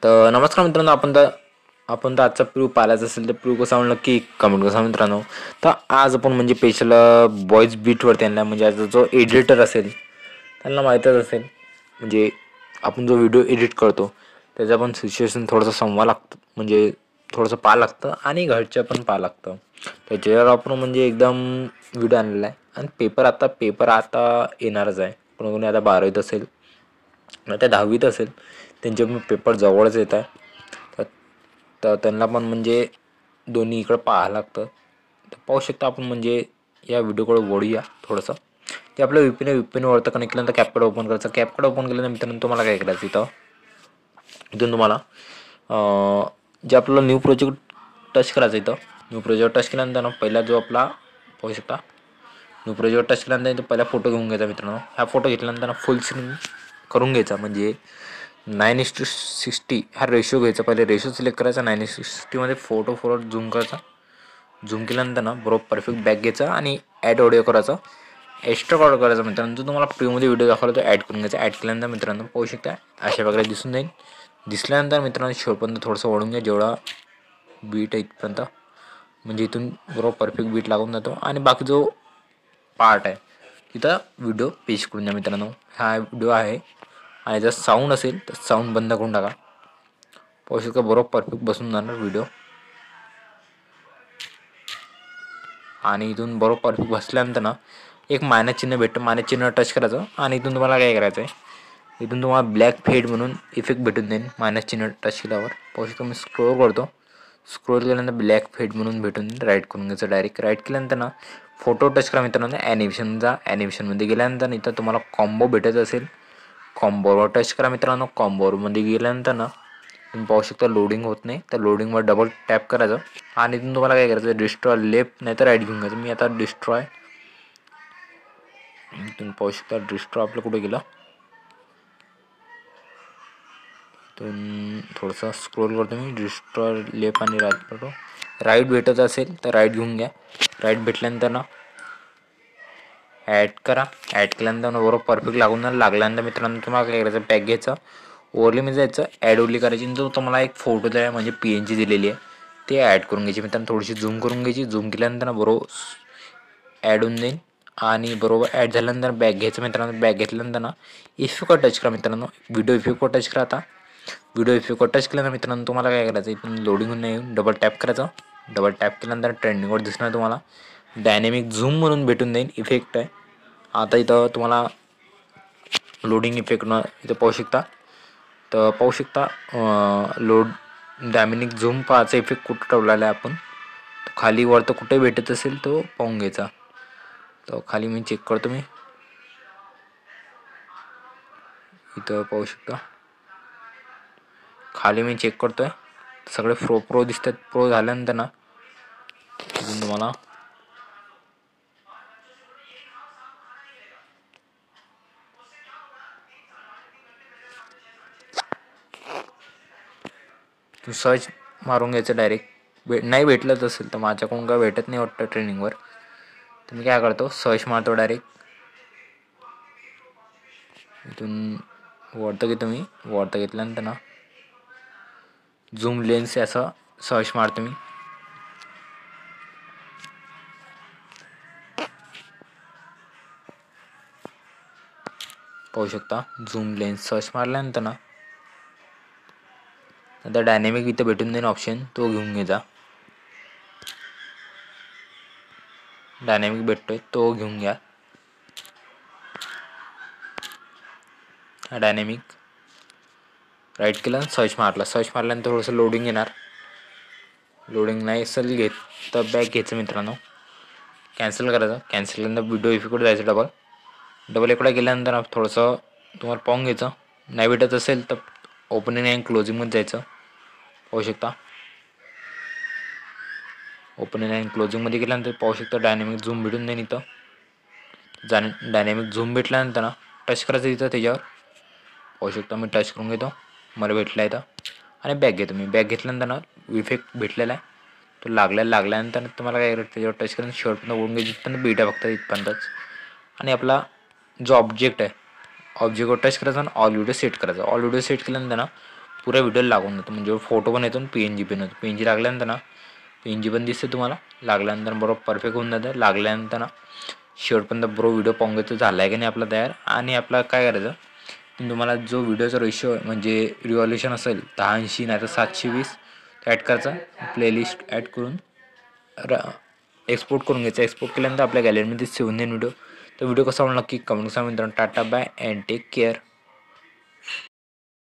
तर नमस्कार मित्रांनो, आपण तर आजचा प्रिव्ह्यू पाहायचा असेल तर प्रिव्ह्यू कसा म्हणलं की कमेंट कसा मित्रांनो. तर आज आपण म्हणजे स्पेशल बॉईज बीटवर त्यांना म्हणजे आज जो एडिटर असेल त्यांना माहीतच असेल, म्हणजे आपण जो व्हिडिओ एडिट करतो त्याचा पण सिच्युएशन थोडंसं संवा लागतं, म्हणजे थोडंसं पाहा लागतं आणि घरच्या पण पाहा लागतं. त्याच्यावर आपण म्हणजे एकदम व्हिडिओ आणलेला आहे. आणि पेपर आता येणारच आहे. कोणी आता 12वीत असेल ना त्या 10वीत असेल, त्यांचे पण पेपर जवळच येत आहे. तर त्यांना पण म्हणजे दोन्ही इकडं पाहावं लागतं. तर पाहू शकता आपण म्हणजे या व्हिडिओकडे वळूया थोडंसं. ते आपलं व्ही वरतं कनेक्ट केल्यानंतर कॅपकट ओपन करायचं. कॅपकट ओपन केल्यानंतर मित्रांनो तुम्हाला काय करायचं, इथून तुम्हाला जे आपलं न्यू प्रोजेक्ट टच करायचं. इथं न्यू प्रोजेक्ट टच केल्यानंतर पहिला जो आपला पाहू शकता न्यू प्रोजेक्ट टच केल्यानंतर इथं पहिला फोटो घेऊन घ्यायचा मित्रांनो. हा फोटो घेतल्यानंतर फुल स्क्रीन करून घ्यायचा, म्हणजे 9:60 हा रेशो घ्यायचा. पहिले रेशो सिलेक्ट करायचा. 9:60 फोटो झूम करायचा. झूम केल्यानंतर बरोबर परफेक्ट बॅक घ्यायचा आणि ॲड ऑडिओ करायचा. एक्स्ट्रा ऑर्डर करायचा मित्रांनो. जो तुम्हाला प्रीमध्ये व्हिडिओ दाखवला तो ॲड करून घ्यायचा. ॲड केल्यानंतर मित्रांनो पाहू शकता अशा प्रकारे दिसून जाईल. दिसल्यानंतर मित्रांनो शेवटपर्यंत थोडंसं ओढून घ्या, जेवढा बीट आहे इथपर्यंत, म्हणजे इथून बरोबर परफेक्ट बीट लागून जातो. आणि बाकी जो पार्ट आहे तिथं व्हिडिओ पेश करून द्या मित्रांनो. हा व्हिडिओ आहे आणि जर साऊंड असेल तर साऊंड बंद करून टाका. पाहू शकता बरोबर परफेक्ट बसून जाणार व्हिडिओ. आणि इथून बरोबर परफेक्ट बसल्यानंतर एक मायनस चिन्ह भेटतं. मायनस चिन्ह टच करायचं आणि इथून तुम्हाला काय करायचं आहे, इथून तुम्हाला ब्लॅक फेड म्हणून इफेक्ट भेटून जाईल. मायनस चिन्ह टच केल्यावर पाहू शकता मी स्क्रोल करतो. स्क्रोल केल्यानंतर ब्लॅक फेड म्हणून भेटून राईट करून घ्यायचं. डायरेक्ट राईट केल्यानंतर फोटो टच करा मित्रांनो. ॲनिमेशनमध्ये गेल्यानंतर इथं तुम्हाला कॉम्बो भेटत असेल, कॉम्बोवर टच करा मित्रांनो. कॉम्बोवरमध्ये गेल्यानंतर तुम्ही पाहू शकता लोडिंग होत नाही, तर लोडिंगवर डबल टॅप करायचं आणि इथून तुम्हाला काय करायचं, डिस्ट्रॉय लेफ्ट नाही तर राईट घेऊन घ्यायचं. मी आता डिस्ट्रॉय, तुम्ही पाहू शकता डिस्ट्रॉय आपलं कुठे गेलं. इथून थोडंसं स्क्रोल करतो मी. डिस्ट्रॉय लेफ्ट आणि राईट करतो. राईट भेटत असेल तर राईट घेऊन घ्या. राईट भेटल्यानंतर ॲड करा. ॲड केल्यानंतर बरोबर परफेक्ट लागल्यानंतर मित्रांनो तुम्हाला काय करायचं, बॅक घ्यायचं. ओवरलीमध्ये जायचं, ॲड ओरली करायची. जो तुम्हाला एक फोटो द्या म्हणजे PNG दिलेली आहे ते ॲड करून घ्यायची मित्रांनो. थोडीशी झूम करून घ्यायची. झूम केल्यानंतर बरोबर ॲड होऊन जाईल. आणि बरोबर ॲड झाल्यानंतर बॅक घ्यायचं मित्रांनो. बॅक घेतल्यानंतर इफेक्टवर टच करा मित्रांनो. व्हिडिओ इफेक्टवर टच करा. आता व्हिडिओ इफेक्टवर टच केल्यानंतर मित्रांनो तुम्हाला काय करायचं, इथून लोडिंग होऊन नाही येऊन डबल टॅप करायचं. डबल टॅप केल्यानंतर ट्रेंडिंगवर दिसणार तुम्हाला डायनॅमिक झूम म्हणून भेटून जाईल. इफेक्ट आहे. आता इथं तुम्हाला लोडिंग इफेक्ट इथं पाहू शकता. तर पाहू शकता डायनॅमिक झूम पाहायचा इफेक्ट कुठं ठेवलेला आहे आपण. खाली वर तर कुठे भेटत असेल तो पाहून घ्यायचा. तर खाली मी चेक करतो. मी इथं पाहू शकता खाली मी चेक करतोय, सगळे प्रो दिसतात. प्रो झाल्यानंतर इथून तुम्हाला सर्च मारून घ्यायचं डायरेक्ट. नाही भेटलंच असेल तर माझ्याकडून काय भेटत नाही वाटतं ट्रेनिंगवर, तर मी काय करतो सर्च मारतो डायरेक्ट. इथून वरतं घेतो मी. वरतं घेतल्यानंतर झूम लेन्स असं सर्च मारतो मी. पाहू शकता झूम लेन्स सर्च मारल्यानंतर नंतर डायनॅमिक इथं भेटून जाईल ऑप्शन, तो घेऊन घ्यायचा. डायनॅमिक भेटतोय तो घेऊन घ्या. डायनॅमिक राईट केलं, सर्च मारल्यानंतर थोडंसं लोडिंग येणार. लोडिंग नाही असेल घेत तर बॅक घ्यायचं मित्रांनो. कॅन्सल करायचं. कॅन्सल केल्यानंतर व्हिडिओ इफेक्टवर जायचं. डबल इकडे गेल्यानंतर थोडंसं तुम्हाला पाहून घ्यायचं. नाही भेटत असेल तर ओपनिंग अँड क्लोजिंगमध्ये जायचं. पाहू शकता ओपनिंग अँड क्लोजिंगमध्ये गेल्यानंतर पाहू शकता डायनॅमिक झूम भेटून जाईल. इथं डायनॅमिक झूम भेटल्यानंतर टच करायचं इथं त्याच्यावर. पाहू शकता मी टच करून घेतो, मला भेटला आहे इथं. आणि बॅक घेतो मी. बॅक घेतल्यानंतर इफेक्ट भेटलेला आहे तो लागल्यानंतर तुम्हाला काय करायचं, त्याच्यावर टच करून शर्टपर्यंत ओढून घ्यायची. इथपर्यंत बीट आहे फक्त इथपर्यंतच. आणि आपला जो ऑब्जेक्ट आहे ऑब्जेक्टवर टच करायचा आणि ऑल व्हिडिओ सेट करायचा. ऑल व्हिडिओ सेट केल्यानंतर पुऱ्या व्हिडिओला लागून जातो. म्हणजे फोटो पण येतो आणि PNG पण येतो. PNG लागल्यानंतर ना PNG पण दिसते तुम्हाला. लागल्यानंतर बरोबर परफेक्ट होऊन जातं. लागल्यानंतर ना शेवटपर्यंत व्हिडिओ पाहून घ्यायचं झाला आहे की नाही आपला तयार. आणि आपला काय करायचं, तुम्हाला जो व्हिडिओचा रेशो म्हणजे रिव्हॉल्युशन असेल 1080 नाही तर 720 ॲड करायचा. प्लेलिस्ट ॲड करून एक्सपोर्ट करून घ्यायचं. एक्सपोर्ट केल्यानंतर आपल्या गॅलरीमध्ये सेव्ह होऊन व्हिडिओ. तर व्हिडिओ कसा वाटला नक्की कमेंट करा मित्रांनो. Tata bye and take care.